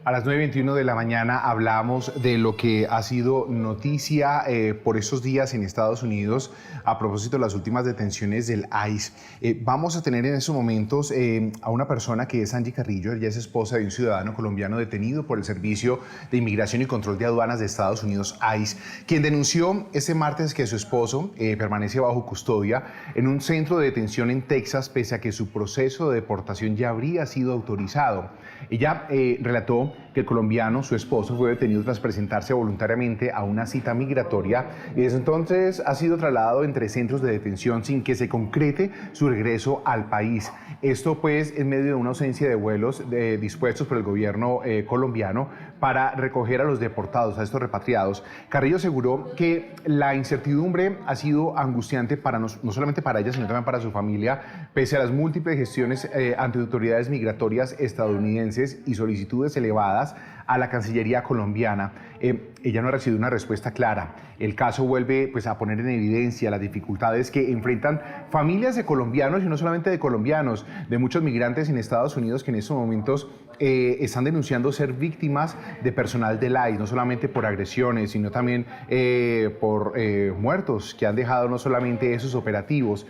A las 9:21 de la mañana hablamos de lo que ha sido noticia por estos días en Estados Unidos a propósito de las últimas detenciones del ICE. Vamos a tener en estos momentos a una persona que es Angie Carrillo. Ella es esposa de un ciudadano colombiano detenido por el Servicio de Inmigración y Control de Aduanas de Estados Unidos, ICE, quien denunció este martes que su esposo permanece bajo custodia en un centro de detención en Texas, pese a que su proceso de deportación ya habría sido autorizado. Ella relató que el colombiano, su esposo, fue detenido tras presentarse voluntariamente a una cita migratoria y desde entonces ha sido trasladado entre centros de detención sin que se concrete su regreso al país. Esto pues en medio de una ausencia de vuelos dispuestos por el gobierno colombiano para recoger a los deportados, a estos repatriados. Carrillo aseguró que la incertidumbre ha sido angustiante para no solamente para ella, sino también para su familia, pese a las múltiples gestiones ante autoridades migratorias estadounidenses y solicitudes elevadas a la Cancillería colombiana. Ella no ha recibido una respuesta clara. El caso vuelve pues, a poner en evidencia las dificultades que enfrentan familias de colombianos y no solamente de colombianos, de muchos migrantes en Estados Unidos que en estos momentos están denunciando ser víctimas de personal del ICE, no solamente por agresiones, sino también por muertos que han dejado no solamente esos operativos,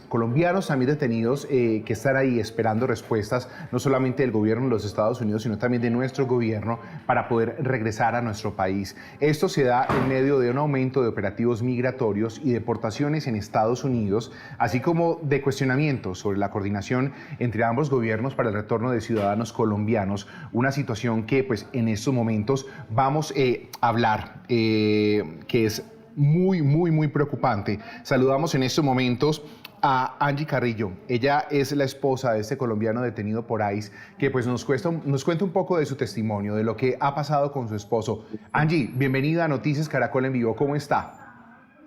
colombianos también detenidos que están ahí esperando respuestas, no solamente del gobierno de los Estados Unidos, sino también de nuestro gobierno para poder regresar a nuestro país. Esto se da en medio de un aumento de operativos migratorios y deportaciones en Estados Unidos, así como de cuestionamientos sobre la coordinación entre ambos gobiernos para el retorno de ciudadanos colombianos, una situación que pues en estos momentos vamos a hablar, que es muy preocupante. Saludamos en estos momentos a Angie Carrillo. Ella es la esposa de este colombiano detenido por ICE, que pues nos cuenta un poco de su testimonio, de lo que ha pasado con su esposo. Angie, bienvenida a Noticias Caracol en Vivo. ¿Cómo está?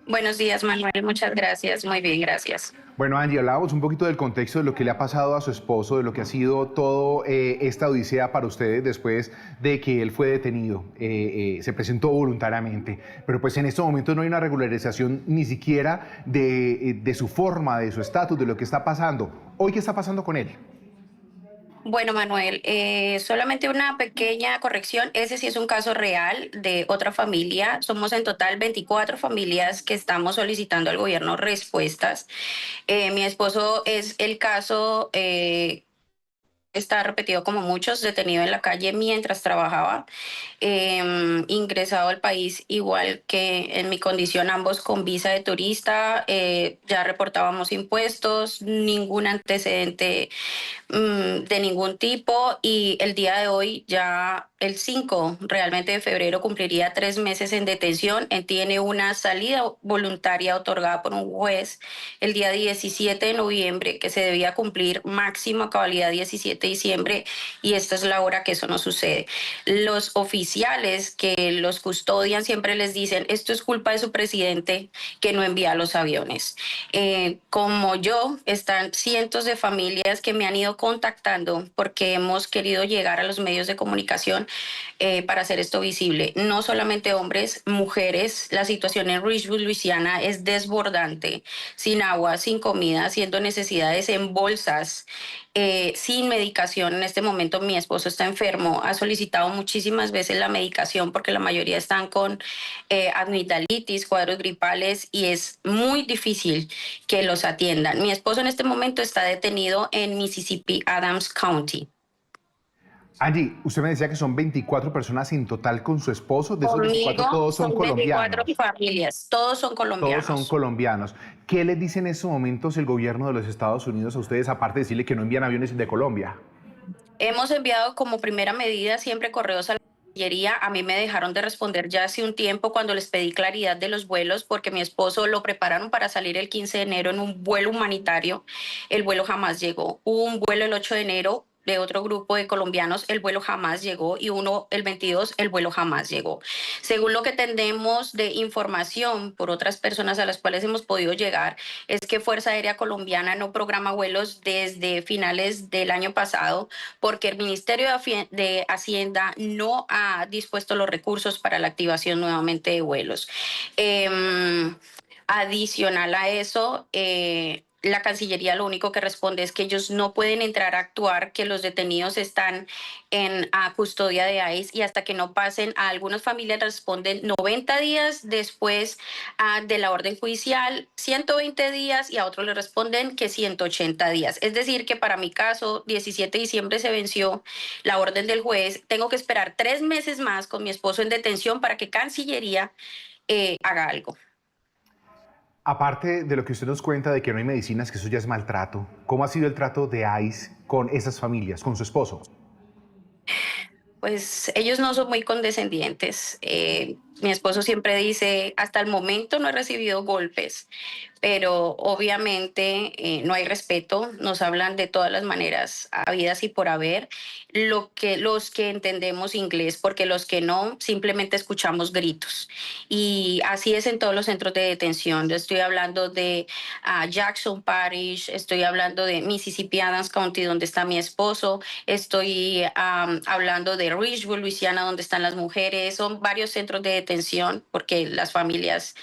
Buenos días, Manuel. Muchas gracias. Muy bien, gracias. Bueno, Angie, hablábamos un poquito del contexto de lo que le ha pasado a su esposo, de lo que ha sido todo esta odisea para ustedes después de que él fue detenido. Se presentó voluntariamente, pero pues en estos momentos no hay una regularización ni siquiera de su forma, de su estatus, de lo que está pasando. ¿Hoy qué está pasando con él? Bueno, Manuel, solamente una pequeña corrección. Ese sí es un caso real de otra familia. Somos en total 24 familias que estamos solicitando al gobierno respuestas. Mi esposo es el caso está repetido como muchos, detenido en la calle mientras trabajaba, ingresado al país igual que en mi condición, ambos con visa de turista, ya reportábamos impuestos, ningún antecedente de ningún tipo y el día de hoy ya el 5 realmente de febrero cumpliría 3 meses en detención. Él tiene una salida voluntaria otorgada por un juez el día 17 de noviembre que se debía cumplir máximo a cabalidad 17 de diciembre y esta es la hora que eso no sucede. Los oficiales que los custodian siempre les dicen esto es culpa de su presidente que no envía los aviones. Como yo, están cientos de familias que me han ido contactando porque hemos querido llegar a los medios de comunicación para hacer esto visible. No solamente hombres, mujeres. La situación en Richwood, Luisiana es desbordante, sin agua, sin comida, haciendo necesidades en bolsas, sin medicación. En este momento mi esposo está enfermo, ha solicitado muchísimas veces la medicación porque la mayoría están con amigdalitis, cuadros gripales y es muy difícil que los atiendan. Mi esposo en este momento está detenido en Mississippi, Adams County. Angie, usted me decía que son 24 personas en total con su esposo. De esos 24, Conmigo todos son son 24 colombianos. familias, todos son Todos son colombianos. colombianos. ¿Qué les dice en estos momentos el gobierno de los Estados Unidos a ustedes, aparte de decirle que no envían aviones de Colombia? Hemos enviado como primera medida siempre correos a la Cancillería. A mí me dejaron de responder ya hace un tiempo cuando les pedí claridad de los vuelos porque mi esposo lo prepararon para salir el 15 de enero en un vuelo humanitario. El vuelo jamás llegó. Hubo un vuelo el 8 de enero de otro grupo de colombianos, el vuelo jamás llegó y uno el 22, el vuelo jamás llegó. Según lo que tenemos de información por otras personas a las cuales hemos podido llegar, es que Fuerza Aérea Colombiana no programa vuelos desde finales del año pasado porque el Ministerio de Hacienda no ha dispuesto los recursos para la activación nuevamente de vuelos. Adicional a eso, la Cancillería lo único que responde es que ellos no pueden entrar a actuar, que los detenidos están en custodia de ICE y hasta que no pasen, a algunas familias responden 90 días después de la orden judicial, 120 días y a otros le responden que 180 días. Es decir, que para mi caso, 17 de diciembre se venció la orden del juez, tengo que esperar 3 meses más con mi esposo en detención para que Cancillería haga algo. Aparte de lo que usted nos cuenta de que no hay medicinas, que eso ya es maltrato, ¿cómo ha sido el trato de ICE con esas familias, con su esposo? Pues ellos no son muy condescendientes. Mi esposo siempre dice, hasta el momento no he recibido golpes, pero obviamente no hay respeto, nos hablan de todas las maneras habidas y por haber, los que entendemos inglés, porque los que no, simplemente escuchamos gritos. Y así es en todos los centros de detención. Yo estoy hablando de Jackson Parish, estoy hablando de Mississippi Adams County, donde está mi esposo, estoy hablando de Richville, Luisiana, donde están las mujeres. Son varios centros de detención porque las familias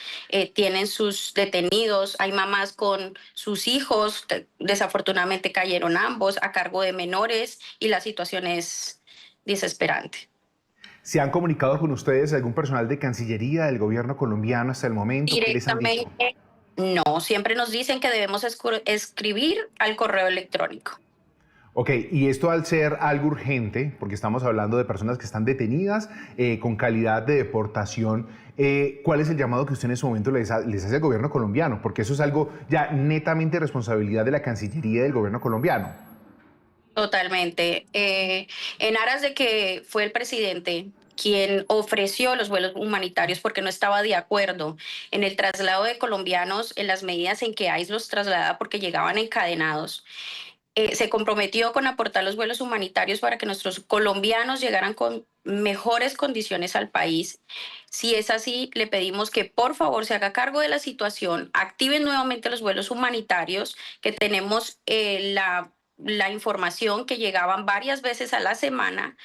tienen sus detenidos. Hay mamás con sus hijos, que desafortunadamente cayeron ambos a cargo de menores y la situación es desesperante. ¿Se han comunicado con ustedes algún personal de Cancillería del gobierno colombiano hasta el momento? ¿Qué les han dicho? Directamente, no, siempre nos dicen que debemos escribir al correo electrónico. Ok, y esto al ser algo urgente, porque estamos hablando de personas que están detenidas con calidad de deportación, ¿cuál es el llamado que usted en ese momento les hace al gobierno colombiano? Porque eso es algo ya netamente responsabilidad de la Cancillería del gobierno colombiano. Totalmente. En aras de que fue el presidente quien ofreció los vuelos humanitarios porque no estaba de acuerdo en el traslado de colombianos, en las medidas en que ICE los traslada porque llegaban encadenados. Se comprometió con aportar los vuelos humanitarios para que nuestros colombianos llegaran con mejores condiciones al país. Si es así, le pedimos que por favor se haga cargo de la situación, activen nuevamente los vuelos humanitarios, que tenemos la información que llegaban varias veces a la semana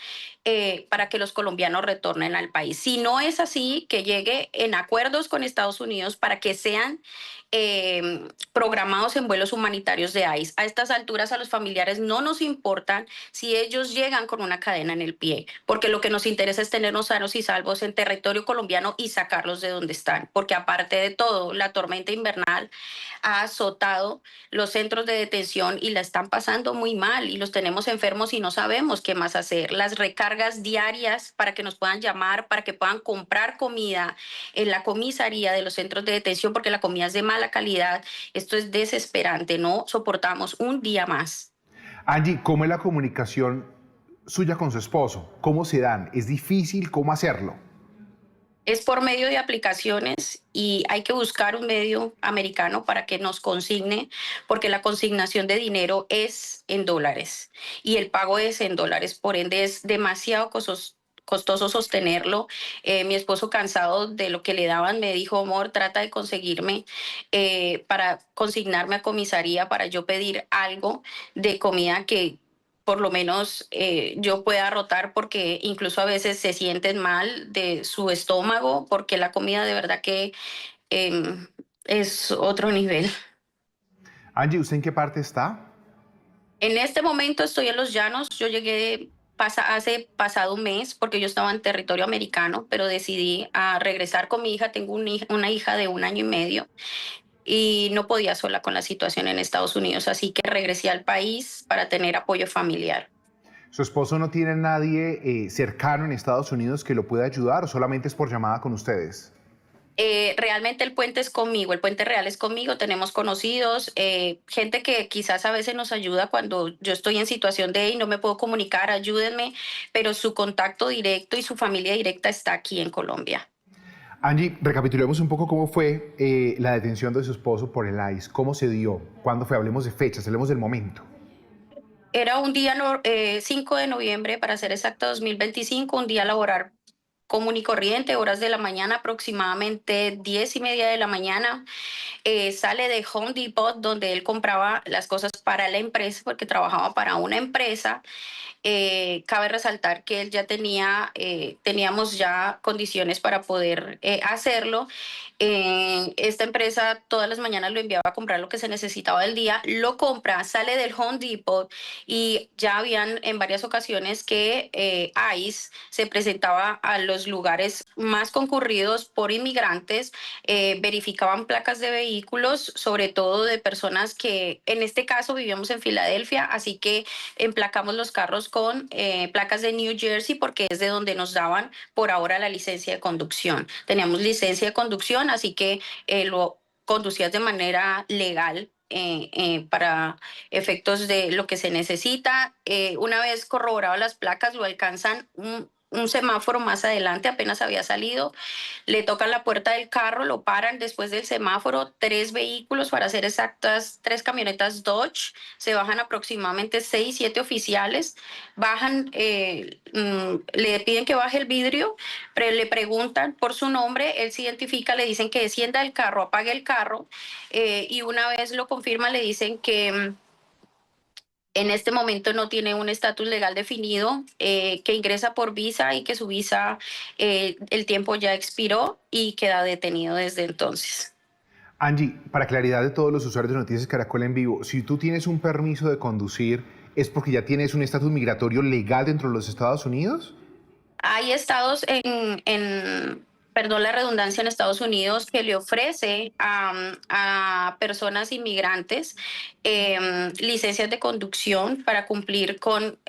para que los colombianos retornen al país. Si no es así, que llegue en acuerdos con Estados Unidos para que sean programados en vuelos humanitarios de ICE. A estas alturas a los familiares no nos importan si ellos llegan con una cadena en el pie, porque lo que nos interesa es tenerlos sanos y salvos en territorio colombiano y sacarlos de donde están, porque aparte de todo, la tormenta invernal ha azotado los centros de detención y la están pasando muy mal y los tenemos enfermos y no sabemos qué más hacer. Las recargas diarias para que nos puedan llamar, para que puedan comprar comida en la comisaría de los centros de detención, porque la comida es de mala calidad. Esto es desesperante, no soportamos un día más. Angie, ¿cómo es la comunicación suya con su esposo? ¿Cómo se dan? ¿Es difícil? ¿Cómo hacerlo? Es por medio de aplicaciones y hay que buscar un medio americano para que nos consigne, porque la consignación de dinero es en dólares y el pago es en dólares, por ende es demasiado costoso sostenerlo. Mi esposo, cansado de lo que le daban, me dijo, amor, trata de conseguirme para consignarme a comisaría para yo pedir algo de comida que por lo menos yo pueda rotar, porque incluso a veces se sienten mal de su estómago porque la comida de verdad que eh, es otro nivel. Angie, ¿usted en qué parte está? En este momento estoy en Los Llanos. Yo llegué hace pasado un mes porque yo estaba en territorio americano, pero decidí a regresar con mi hija. Tengo una hija de 1 año y medio y no podía sola con la situación en Estados Unidos, así que regresé al país para tener apoyo familiar. ¿Su esposo no tiene nadie cercano en Estados Unidos que lo pueda ayudar o solamente es por llamada con ustedes? Realmente el puente es conmigo, el puente real es conmigo, tenemos conocidos, gente que quizás a veces nos ayuda cuando yo estoy en situación de y no me puedo comunicar, ayúdenme, pero su contacto directo y su familia directa está aquí en Colombia. Angie, recapitulemos un poco cómo fue la detención de su esposo por el ICE, cómo se dio, cuándo fue, hablemos de fechas, hablemos del momento. Era un día 5 de noviembre, para ser exacta, 2025, un día laboral común y corriente, horas de la mañana, aproximadamente 10:30 de la mañana. Sale de Home Depot, donde él compraba las cosas para la empresa, porque trabajaba para una empresa. Cabe resaltar que él ya teníamos ya condiciones para poder hacerlo. Esta empresa todas las mañanas lo enviaba a comprar lo que se necesitaba del día, lo compra, sale del Home Depot y ya habían en varias ocasiones que ICE se presentaba a los lugares más concurridos por inmigrantes, verificaban placas de vehículos, sobre todo de personas que en este caso vivíamos en Filadelfia, así que emplacamos los carros con placas de New Jersey porque es de donde nos daban por ahora la licencia de conducción. Teníamos licencia de conducción, así que lo conducías de manera legal. Para efectos de lo que se necesita. Una vez corroborado las placas, lo alcanzan un semáforo más adelante, apenas había salido, le tocan la puerta del carro, lo paran después del semáforo, tres vehículos, para ser exactas, tres camionetas Dodge, se bajan aproximadamente 6, 7 oficiales, bajan, le piden que baje el vidrio, pero le preguntan por su nombre, él se identifica, le dicen que descienda del carro, apague el carro, y una vez lo confirman le dicen que en este momento no tiene un estatus legal definido, que ingresa por visa y que su visa, el tiempo ya expiró y queda detenido desde entonces. Angie, para claridad de todos los usuarios de Noticias Caracol en vivo, si tú tienes un permiso de conducir, ¿es porque ya tienes un estatus migratorio legal dentro de los Estados Unidos? Hay estados perdón la redundancia, en Estados Unidos que le ofrece a personas inmigrantes licencias de conducción para cumplir con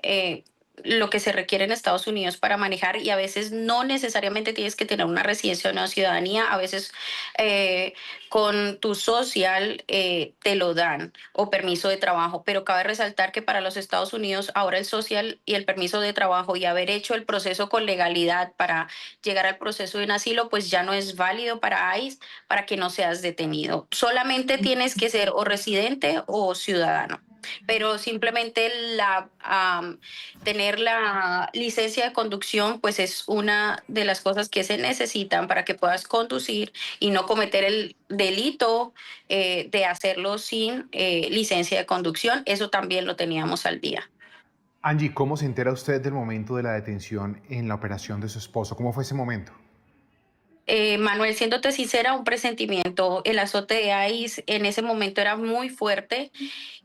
lo que se requiere en Estados Unidos para manejar, y a veces no necesariamente tienes que tener una residencia o una ciudadanía, a veces eh, con tu social te lo dan, o permiso de trabajo, pero cabe resaltar que para los Estados Unidos ahora el social y el permiso de trabajo y haber hecho el proceso con legalidad para llegar al proceso de un asilo, pues ya no es válido para ICE para que no seas detenido. Solamente tienes que ser o residente o ciudadano. Pero simplemente tener la licencia de conducción, pues es una de las cosas que se necesitan para que puedas conducir y no cometer el delito de hacerlo sin licencia de conducción. Eso también lo teníamos al día. Angie, ¿cómo se entera usted del momento de la detención en la operación de su esposo? ¿Cómo fue ese momento? Manuel, siéndote sincera, un presentimiento. El azote de ICE en ese momento era muy fuerte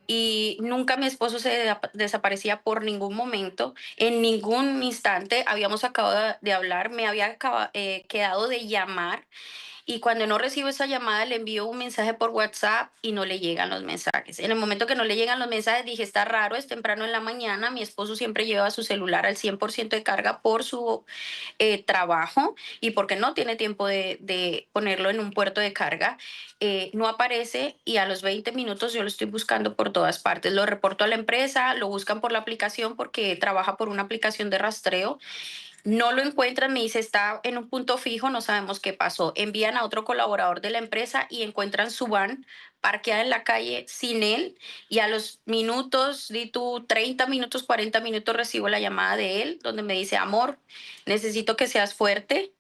y nunca mi esposo se desaparecía por ningún momento, en ningún instante. Habíamos acabado de hablar, me había quedado de llamar, y cuando no recibo esa llamada le envío un mensaje por WhatsApp y no le llegan los mensajes. En el momento que no le llegan los mensajes dije, está raro, es temprano en la mañana, mi esposo siempre lleva su celular al 100% de carga por su trabajo y porque no tiene tiempo de ponerlo en un puerto de carga. No aparece, y a los 20 minutos yo lo estoy buscando por todas partes. Lo reporto a la empresa, lo buscan por la aplicación porque trabaja por una aplicación de rastreo. No lo encuentran, me dice, está en un punto fijo, no sabemos qué pasó. Envían a otro colaborador de la empresa y encuentran su van parqueada en la calle sin él, y a los minutos, di tú 30 minutos, 40 minutos, recibo la llamada de él donde me dice, amor, necesito que seas fuerte,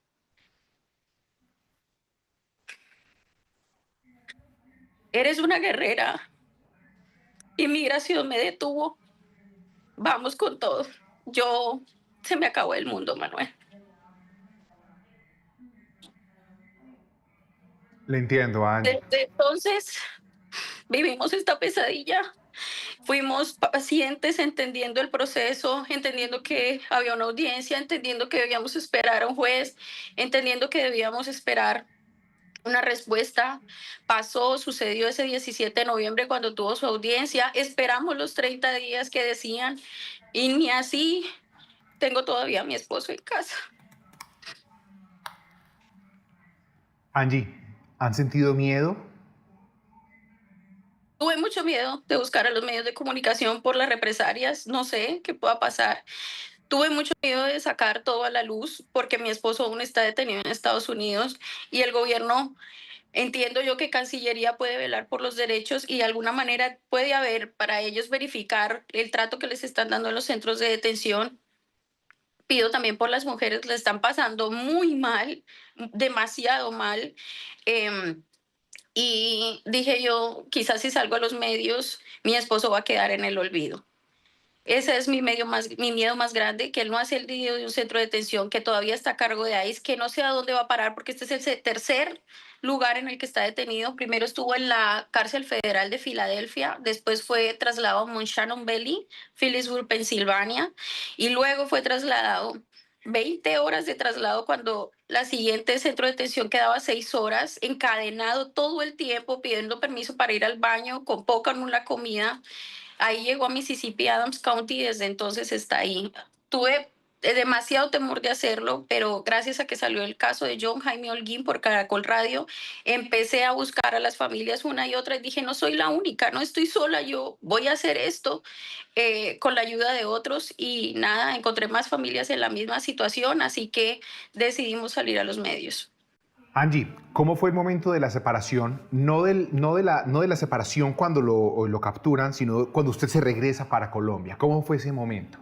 eres una guerrera, inmigración me detuvo, vamos con todo. Yo, se me acabó el mundo, Manuel. Le entiendo, Angie. Desde entonces vivimos esta pesadilla. Fuimos pacientes, entendiendo el proceso, entendiendo que había una audiencia, entendiendo que debíamos esperar a un juez, entendiendo que debíamos esperar una respuesta. Pasó, sucedió ese 17 de noviembre cuando tuvo su audiencia. Esperamos los 30 días que decían, y ni así. Tengo todavía a mi esposo en casa. Angie, ¿han sentido miedo? Tuve mucho miedo de buscar a los medios de comunicación por las represalias, no sé qué pueda pasar. Tuve mucho miedo de sacar todo a la luz porque mi esposo aún está detenido en Estados Unidos, y el gobierno, entiendo yo que Cancillería puede velar por los derechos y de alguna manera puede haber para ellos verificar el trato que les están dando en los centros de detención, pido también por las mujeres, le están pasando muy mal, demasiado mal. Em, y dije yo, quizás si salgo a los medios, mi esposo va a quedar en el olvido. Ese es mi miedo más grande, que él no ha salido de un centro de detención, que todavía está a cargo de ICE, que no sé a dónde va a parar, porque este es el tercer lugar en el que está detenido. Primero estuvo en la cárcel federal de Filadelfia, después fue trasladado a Mount Shannon Valley, Phillipsburg, Pensilvania, y luego fue trasladado 20 horas de traslado cuando la siguiente centro de detención quedaba 6 horas, encadenado todo el tiempo, pidiendo permiso para ir al baño, con poca o nula comida. Ahí llegó a Mississippi Adams County y desde entonces está ahí. Tuve demasiado temor de hacerlo, pero gracias a que salió el caso de John Jaime Holguín por Caracol Radio, empecé a buscar a las familias una y otra y dije, no soy la única, no estoy sola, yo voy a hacer esto con la ayuda de otros y nada, encontré más familias en la misma situación, así que decidimos salir a los medios. Angie, ¿cómo fue el momento de la separación? No de la separación cuando lo capturan, sino cuando usted se regresa para Colombia. ¿Cómo fue ese momento?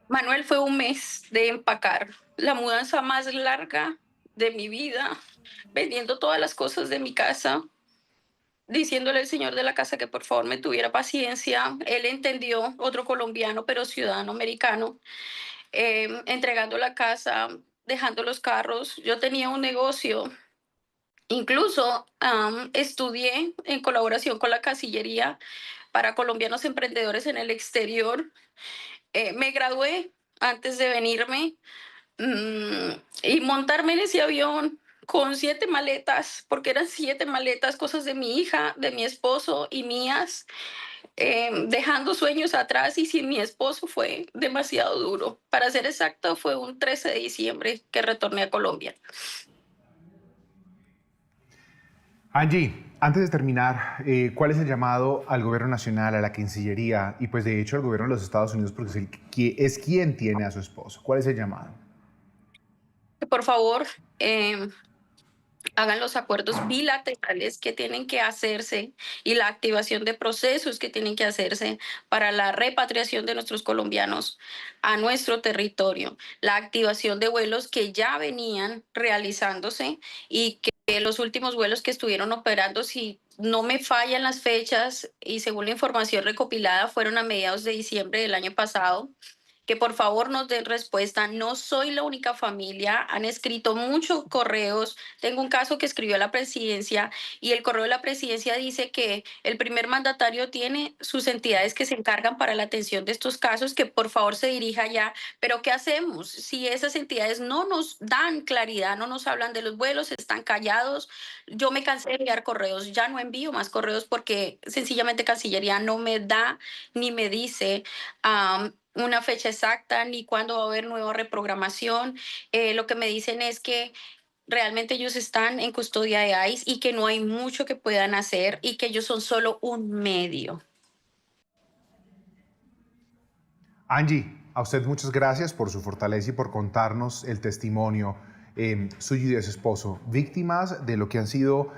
Manuel, fue un mes de empacar, la mudanza más larga de mi vida, vendiendo todas las cosas de mi casa, diciéndole al señor de la casa que por favor me tuviera paciencia. Él entendió, otro colombiano, pero ciudadano americano, entregando la casa, dejando los carros. Yo tenía un negocio. Incluso estudié en colaboración con la Cancillería para colombianos emprendedores en el exterior. Me gradué antes de venirme. Y montarme en ese avión con 7 maletas, porque eran 7 maletas, cosas de mi hija, de mi esposo y mías, dejando sueños atrás y sin mi esposo fue demasiado duro. Para ser exacto, fue un 13 de diciembre que retorné a Colombia. Angie, antes de terminar, ¿cuál es el llamado al gobierno nacional, a la Cancillería y pues de hecho al gobierno de los Estados Unidos porque es quien tiene a su esposo? ¿Cuál es el llamado? Que por favor, hagan los acuerdos bilaterales que tienen que hacerse y la activación de procesos que tienen que hacerse para la repatriación de nuestros colombianos a nuestro territorio, la activación de vuelos que ya venían realizándose y que los últimos vuelos que estuvieron operando, si no me fallan las fechas y según la información recopilada, fueron a mediados de diciembre del año pasado, que por favor nos den respuesta. No soy la única familia, han escrito muchos correos. Tengo un caso que escribió a la presidencia y el correo de la presidencia dice que el primer mandatario tiene sus entidades que se encargan para la atención de estos casos, que por favor se dirija allá. Pero ¿qué hacemos si esas entidades no nos dan claridad, no nos hablan de los vuelos, están callados? Yo me cansé de enviar correos, ya no envío más correos porque sencillamente Cancillería no me da ni me dice una fecha exacta ni cuándo va a haber nueva reprogramación. Lo que me dicen es que realmente ellos están en custodia de ICE y que no hay mucho que puedan hacer y que ellos son solo un medio. Angie, a usted muchas gracias por su fortaleza y por contarnos el testimonio suyo y de su esposo, víctimas de lo que han sido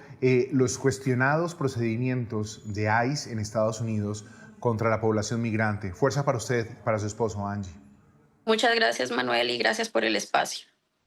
los cuestionados procedimientos de ICE en Estados Unidos contra la población migrante. Fuerza para usted, para su esposo, Angie. Muchas gracias, Manuel, y gracias por el espacio.